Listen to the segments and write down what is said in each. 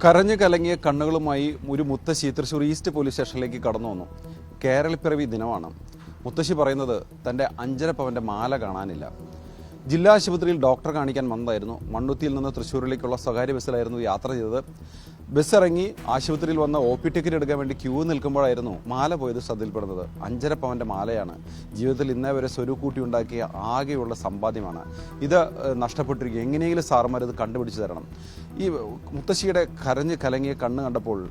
കരഞ്ഞു കലങ്ങിയ കണ്ണുകളുമായി ഒരു മുത്തശ്ശി തൃശ്ശൂർ ഈസ്റ്റ് പോലീസ് സ്റ്റേഷനിലേക്ക് കടന്നു വന്നു. കേരളപ്പിറവി ദിനമാണ്. മുത്തശ്ശി പറയുന്നത് തൻ്റെ 5.5 പവൻ്റെ മാല കാണാനില്ല. ജില്ലാ ആശുപത്രിയിൽ ഡോക്ടറെ കാണിക്കാൻ വന്നതായിരുന്നു. മണ്ണുത്തിയിൽ നിന്ന് തൃശ്ശൂരിലേക്കുള്ള സ്വകാര്യ ബസ്സിലായിരുന്നു യാത്ര ചെയ്തത്. ബസ് ഇറങ്ങി ആശുപത്രിയിൽ വന്ന് OP ടിക്കറ്റ് എടുക്കാൻ വേണ്ടി ക്യൂ നിൽക്കുമ്പോഴായിരുന്നു മാല പോയത് ശ്രദ്ധയിൽപ്പെടുന്നത്. 5.5 പവൻ്റെ മാലയാണ്. ജീവിതത്തിൽ ഇന്നേ വരെ സ്വരുക്കൂട്ടി ഉണ്ടാക്കിയ ആകെയുള്ള സമ്പാദ്യമാണ്. ഇത് നഷ്ടപ്പെട്ടിരിക്കുക. എങ്ങനെയെങ്കിലും സാറുമാർ ഇത് കണ്ടുപിടിച്ച് തരണം. ഈ മുത്തശ്ശിയുടെ കരഞ്ഞ് കലങ്ങിയ കണ്ണ് കണ്ടപ്പോൾ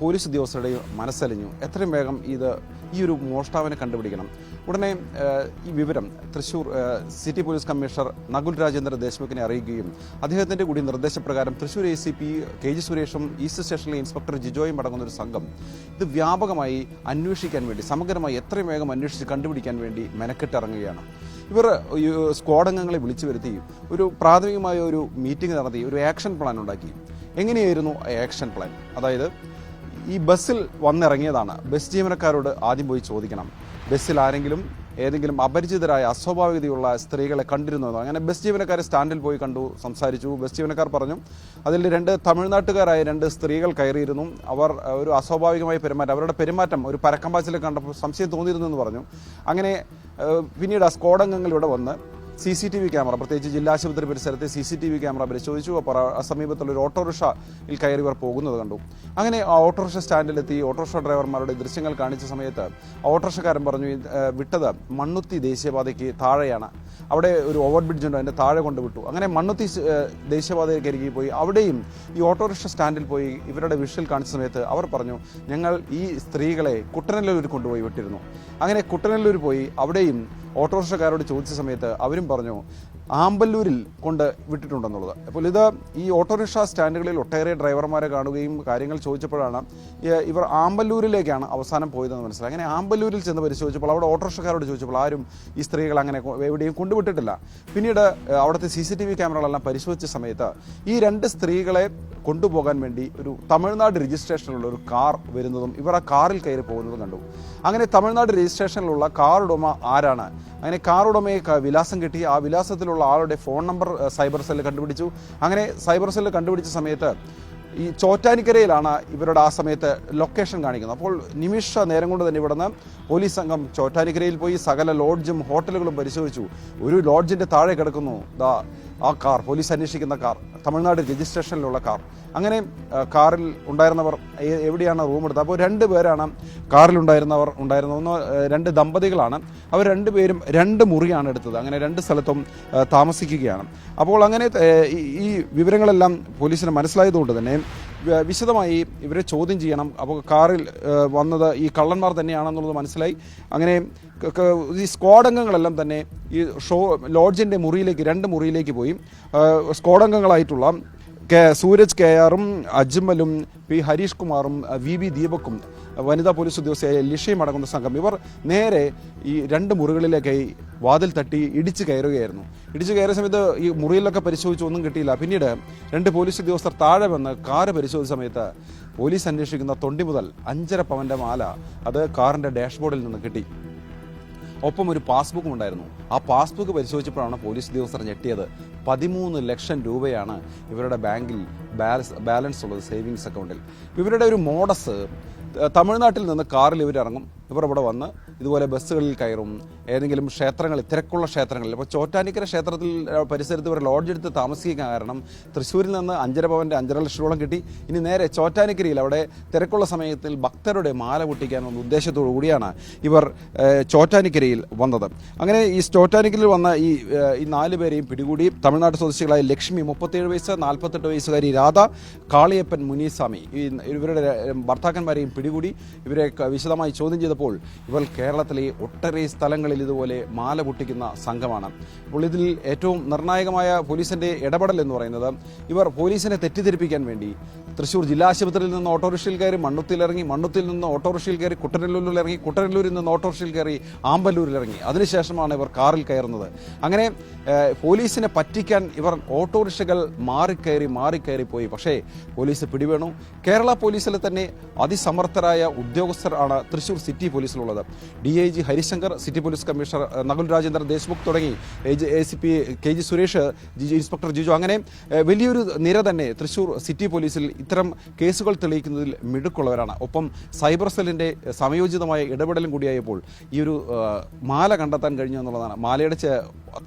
പോലീസ് ഉദ്യോഗസ്ഥരുടെ മനസ്സലിഞ്ഞു. എത്രയും വേഗം ഈ ഒരു മോഷ്ടാവിനെ കണ്ടുപിടിക്കണം. ഉടനെ ഈ വിവരം Thrissur city police commissioner Nakul Rajendra ദേശ്മുഖിനെ അറിയിക്കുകയും അദ്ദേഹത്തിൻ്റെ കൂടി നിർദ്ദേശപ്രകാരം തൃശ്ശൂർ ACP KG സുരേഷും ഈസ്റ്റ് സ്റ്റേഷനിലെ ഇൻസ്പെക്ടർ ജിജോയും അടങ്ങുന്ന ഒരു സംഘം ഇത് വ്യാപകമായി അന്വേഷിക്കാൻ വേണ്ടി, സമഗ്രമായി എത്രയും വേഗം അന്വേഷിച്ച് കണ്ടുപിടിക്കാൻ വേണ്ടി മെനക്കെട്ടിറങ്ങുകയാണ്. ഇവർ സ്ക്വാഡ് അംഗങ്ങളെ വിളിച്ചു വരുത്തി ഒരു പ്രാഥമികമായ ഒരു മീറ്റിംഗ് നടത്തി ഒരു ആക്ഷൻ പ്ലാൻ ഉണ്ടാക്കി. എങ്ങനെയായിരുന്നു ആക്ഷൻ പ്ലാൻ? അതായത് ഈ ബസ്സിൽ വന്നിറങ്ങിയതാണ്. ബസ് ജീവനക്കാരോട് ആദ്യം പോയി ചോദിക്കണം, ബസ്സിൽ ആരെങ്കിലും ഏതെങ്കിലും അപരിചിതരായ അസ്വാഭാവികതയുള്ള സ്ത്രീകളെ കണ്ടിരുന്നോ? അങ്ങനെ ബസ് ജീവനക്കാരെ സ്റ്റാൻഡിൽ പോയി കണ്ടു, സംസാരിച്ചു. ബസ് ജീവനക്കാർ പറഞ്ഞു അതിൽ 2 തമിഴ്നാട്ടുകാരായ 2 സ്ത്രീകൾ കയറിയിരുന്നു. അവർ ഒരു അസ്വാഭാവികമായ പെരുമാറ്റം, അവരുടെ പെരുമാറ്റം ഒരു പരക്കമ്പാച്ചിൽ കണ്ടപ്പോൾ സംശയം തോന്നിയിരുന്നു എന്ന് പറഞ്ഞു. അങ്ങനെ പിന്നീട് ആ സ്ക്വാഡ് അംഗങ്ങൾ ഇവിടെ വന്ന് CCTV ക്യാമറ, പ്രത്യേകിച്ച് ജില്ലാ ആശുപത്രി പരിസരത്തെ CCTV ക്യാമറ പരിശോധിച്ചു. അപ്പോൾ സമീപത്തുള്ള ഒരു ഓട്ടോറിക്ഷയിൽ കയറി ഇവർ പോകുന്നത് കണ്ടു. അങ്ങനെ ആ ഓട്ടോറിക്ഷ സ്റ്റാൻഡിലെത്തി ഓട്ടോറിക്ഷ ഡ്രൈവർമാരുടെ ദൃശ്യങ്ങൾ കാണിച്ച സമയത്ത് ഓട്ടോറിക്ഷക്കാരൻ പറഞ്ഞു വിട്ടത് മണ്ണുത്തി ദേശീയപാതയ്ക്ക് താഴെയാണ്, അവിടെ ഒരു ഓവർ ബ്രിഡ്ജ് ഉണ്ട്, അതിൻ്റെ താഴെ കൊണ്ടുവിട്ടു. അങ്ങനെ മണ്ണുത്തി ദേശീയപാതയ്ക്കരികെ പോയി അവിടെയും ഈ ഓട്ടോറിക്ഷ സ്റ്റാൻഡിൽ പോയി ഇവരുടെ വിഷ്വൽ കാണിച്ച സമയത്ത് അവർ പറഞ്ഞു ഞങ്ങൾ ഈ സ്ത്രീകളെ കുട്ടനല്ലൂർ കൊണ്ടുപോയി വിട്ടിരുന്നു. അങ്ങനെ കുട്ടനല്ലൂർ പോയി അവിടെയും ഓട്ടോറിക്ഷക്കാരോട് ചോദിച്ച സമയത്ത് അവരും പറഞ്ഞു ആമ്പല്ലൂരിൽ കൊണ്ട് വിട്ടിട്ടുണ്ടെന്നുള്ളത്. അപ്പോൾ ഇത് ഈ ഓട്ടോറിക്ഷ സ്റ്റാൻഡുകളിൽ ഒട്ടേറെ ഡ്രൈവർമാരെ കാണുകയും കാര്യങ്ങൾ ചോദിച്ചപ്പോഴാണ് ഇവർ ആമ്പല്ലൂരിലേക്കാണ് അവസാനം പോയതെന്ന് മനസ്സിലായി. അങ്ങനെ ആമ്പല്ലൂരിൽ ചെന്ന് പരിശോധിച്ചപ്പോൾ അവിടെ ഓട്ടോറിക്ഷക്കാരോട് ചോദിച്ചപ്പോൾ ആരും ഈ സ്ത്രീകൾ അങ്ങനെ എവിടെയും കൊണ്ടുവിട്ടിട്ടില്ല. പിന്നീട് അവിടുത്തെ CCTV ക്യാമറകളെല്ലാം പരിശോധിച്ച സമയത്ത് ഈ 2 സ്ത്രീകളെ കൊണ്ടുപോകാൻ വേണ്ടി ഒരു തമിഴ്നാട് രജിസ്ട്രേഷനിലുള്ള ഒരു കാർ വരുന്നതും ഇവർ ആ കാറിൽ കയറി പോകുന്നതും കണ്ടു. അങ്ങനെ തമിഴ്നാട് രജിസ്ട്രേഷനിലുള്ള കാർ ഉടമ ആരാണ്? അങ്ങനെ കാർ ഉടമയെ വിലാസം കിട്ടി. ആ വിലാസത്തിലുള്ള ആളുടെ ഫോൺ നമ്പർ സൈബർ സെല്ല് കണ്ടുപിടിച്ചു. അങ്ങനെ സൈബർ സെല്ല് കണ്ടുപിടിച്ച സമയത്ത് ഈ ചോറ്റാനിക്കരയിലാണ് ഇവരുടെ ആ സമയത്ത് ലൊക്കേഷൻ കാണിക്കുന്നത്. അപ്പോൾ നിമിഷ നേരം കൊണ്ട് തന്നെ ഇവിടുന്ന് പോലീസ് സംഘം ചോറ്റാനിക്കരയിൽ പോയി സകല ലോഡ്ജും ഹോട്ടലുകളും പരിശോധിച്ചു. ഒരു ലോഡ്ജിൻ്റെ താഴെ കിടക്കുന്നു ആ കാർ, പോലീസ് അന്വേഷിക്കുന്ന കാർ, തമിഴ്നാട് രജിസ്ട്രേഷനിലുള്ള കാർ. അങ്ങനെ കാറിൽ ഉണ്ടായിരുന്നവർ എവിടെയാണ് റൂം എടുത്തത്? അപ്പോൾ 2 പേരാണ് കാറിലുണ്ടായിരുന്നവർ. ഒന്ന് 2 ദമ്പതികളാണ്. അവർ 2 പേരും 2 മുറിയാണ് എടുത്തത്. അങ്ങനെ 2 സ്ഥലത്തും താമസിക്കുകയാണ്. അപ്പോൾ അങ്ങനെ ഈ വിവരങ്ങളെല്ലാം പോലീസിന് മനസ്സിലായതുകൊണ്ട് തന്നെ വിശദമായി ഇവരെ ചോദ്യം ചെയ്യണം. അപ്പോൾ കാറിൽ വന്നത് ഈ കള്ളന്മാർ തന്നെയാണെന്നുള്ളത് മനസ്സിലായി. അങ്ങനെ ഈ സ്ക്വാഡ് അംഗങ്ങളെല്ലാം തന്നെ ഈ ലോഡ്ജിൻ്റെ മുറിയിലേക്ക് 2 മുറിയിലേക്ക് പോയി. സ്ക്വാഡ് അംഗങ്ങളായിട്ടുള്ള സൂരജ് KRും അജ്മലും P ഹരീഷ് കുമാറും VB ദീപക്കും വനിതാ പോലീസ് ഉദ്യോഗസ്ഥയായ ലിഷയും അടങ്ങുന്ന സംഘം ഇവർ നേരെ ഈ 2 മുറികളിലേക്കായി വാതിൽ തട്ടി ഇടിച്ചു കയറുകയായിരുന്നു. ഇടിച്ചു കയറിയ സമയത്ത് ഈ മുറിയിലൊക്കെ പരിശോധിച്ച് ഒന്നും കിട്ടിയില്ല. പിന്നീട് 2 പോലീസ് ഉദ്യോഗസ്ഥർ താഴെ വന്ന് കാറ് പരിശോധിച്ച സമയത്ത് പോലീസ് അന്വേഷിക്കുന്ന തൊണ്ടി മുതൽ 5.5 പവൻ്റെ മാല അത് കാറിൻ്റെ ഡാഷ്ബോർഡിൽ നിന്ന് കിട്ടി. ഒപ്പം ഒരു പാസ്ബുക്കും ഉണ്ടായിരുന്നു. ആ പാസ്ബുക്ക് പരിശോധിച്ചപ്പോഴാണ് പോലീസ് ഉദ്യോഗസ്ഥർ ഞെട്ടിയത്. 13 ലക്ഷം രൂപയാണ് ഇവരുടെ ബാങ്കിൽ ബാലൻസ് ഉള്ളത്, സേവിങ്സ് അക്കൗണ്ടിൽ. ഇവരുടെ ഒരു മോഡസ്, തമിഴ്നാട്ടിൽ നിന്ന് കാറിൽ ഇവരിറങ്ങും, ഇവർ ഇവിടെ വന്ന് ഇതുപോലെ ബസ്സുകളിൽ കയറും, ഏതെങ്കിലും ക്ഷേത്രങ്ങളിൽ, തിരക്കുള്ള ക്ഷേത്രങ്ങളിൽ. ഇപ്പോൾ ചോറ്റാനിക്കര ക്ഷേത്രത്തിൽ പരിസരത്ത് ഇവർ ലോഡ്ജ് എടുത്ത് താമസിക്കാൻ കാരണം തൃശ്ശൂരിൽ നിന്ന് 5.5 പവൻ്റെ 5.5 ലക്ഷം രൂപ കിട്ടി. ഇനി നേരെ ചോറ്റാനിക്കരയിൽ അവിടെ തിരക്കുള്ള സമയത്തിൽ ഭക്തരുടെ മാല പൊട്ടിക്കാനുള്ള ഉദ്ദേശത്തോടു കൂടിയാണ് ഇവർ ചോറ്റാനിക്കരയിൽ വന്നത്. അങ്ങനെ ഈ ചോറ്റാനിക്കരയിൽ വന്ന ഈ 4 പേരെയും പിടികൂടി. തമിഴ്നാട് സ്വദേശികളായ ലക്ഷ്മി 37 വയസ്സ്, 48 വയസ്സുകാരി രാധ, കാളിയപ്പൻ മുനിസ്വാമി, ഇവരുടെ ഭർത്താക്കന്മാരെയും പിടികൂടി. ഇവരെ വിശദമായി ചോദ്യം ചെയ്തപ്പോൾ ഇവർ കേരളത്തിലെ ഒട്ടേറെ സ്ഥലങ്ങളിൽ ഇതുപോലെ മാല പൊട്ടിക്കുന്ന സംഘമാണ്. അപ്പോൾ ഇതിൽ ഏറ്റവും നിർണായകമായ പോലീസിൻ്റെ ഇടപെടൽ എന്ന് പറയുന്നത് ഇവർ പോലീസിനെ തെറ്റിദ്ധരിപ്പിക്കാൻ വേണ്ടി തൃശ്ശൂർ ജില്ലാ ആശുപത്രിയിൽ നിന്ന് ഓട്ടോറിക്ഷയിൽ കയറി മണ്ണുത്തിയിലിറങ്ങി, മണ്ണുത്തിൽ നിന്ന് ഓട്ടോറിക്ഷയിൽ കയറി കുട്ടനല്ലൂരിൽ ഇറങ്ങി, കുട്ടനല്ലൂരിൽ നിന്ന് ഓട്ടോറിക്ഷയിൽ കയറി ആമ്പല്ലൂരിലിറങ്ങി. അതിനുശേഷമാണ് ഇവർ കാറിൽ കയറുന്നത്. അങ്ങനെ പോലീസിനെ പറ്റിക്കാൻ ഇവർ ഓട്ടോറിക്ഷകൾ മാറിക്കയറി പോയി. പക്ഷേ പോലീസ് പിടിവേണു. കേരള പോലീസിലെ തന്നെ അതിസമർത്ഥരായ ഉദ്യോഗസ്ഥർ ആണ് തൃശ്ശൂർ സിറ്റി സിറ്റി പോലീസിലുള്ളത്. DIG Harishankar, city police commissioner Nakul Rajendra Deshmukh തുടങ്ങി ACP KG സുരേഷ്, ഇൻസ്പെക്ടർ ജിജു, അങ്ങനെ വലിയൊരു നിര തന്നെ തൃശ്ശൂർ സിറ്റി പോലീസിൽ ഇത്തരം കേസുകൾ തെളിയിക്കുന്നതിൽ മിടുക്കുള്ളവരാണ്. ഒപ്പം സൈബർ സെല്ലിൻ്റെ സമയോചിതമായ ഇടപെടലും കൂടിയായപ്പോൾ ഈ ഒരു മാല കണ്ടെത്താൻ കഴിഞ്ഞു എന്നുള്ളതാണ്. മാലയുടെ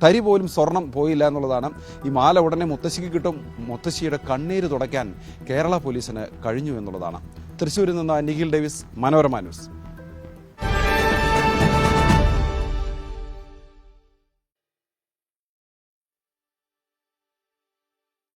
തരി പോലും സ്വർണം പോയില്ല എന്നുള്ളതാണ്. ഈ മാല ഉടനെ മുത്തശ്ശിക്ക് കിട്ടും. മുത്തശ്ശിയുടെ കണ്ണീര് തുടയ്ക്കാൻ കേരള പോലീസിന് കഴിഞ്ഞു എന്നുള്ളതാണ്. തൃശ്ശൂരിൽ നിന്ന് നിഖിൽ ഡേവിസ്, മനോരമ ന്യൂസ്.